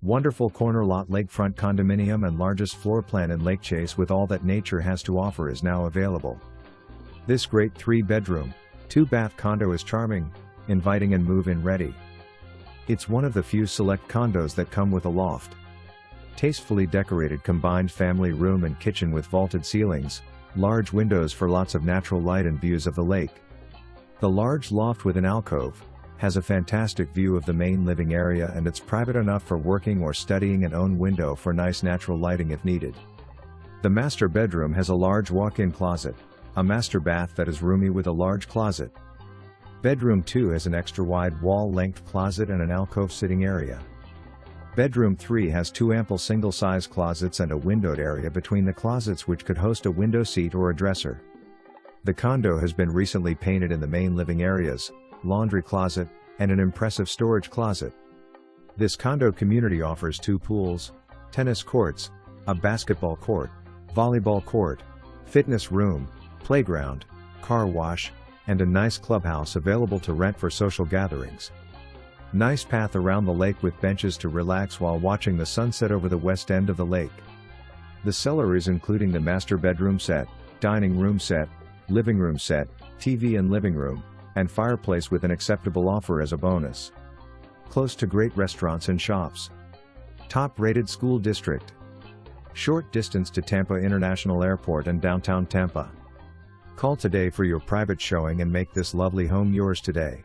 Wonderful corner lot lakefront condominium and largest floor plan in LAKECHASE with all that nature has to offer is now available. This great 3-bedroom, 2-bath condo is charming, inviting and move-in ready. It's one of the few select condos that come with a loft. Tastefully decorated combined family room and kitchen with vaulted ceilings, large windows for lots of natural light and views of the lake. The large loft with an alcove has a fantastic view of the main living area, and it's private enough for working or studying, and own window for nice natural lighting if needed. The master bedroom has a large walk-in closet, a master bath that is roomy with a large closet. Bedroom 2 has an extra wide wall-length closet and an alcove sitting area. Bedroom 3 has 2 ample single-size closets and a windowed area between the closets which could host a window seat or a dresser. The condo has been recently painted in the main living areas, laundry closet, and an impressive storage closet. This condo community offers 2 pools, tennis courts, a basketball court, volleyball court, fitness room, playground, car wash, and a nice clubhouse available to rent for social gatherings. Nice path around the lake with benches to relax while watching the sunset over the west end of the lake. The cellar is including the master bedroom set, dining room set, living room set, TV and living room, and fireplace with an acceptable offer as a bonus. Close to great restaurants and shops. Top-rated school district. Short distance to Tampa International Airport and downtown Tampa. Call today for your private showing and make this lovely home yours today.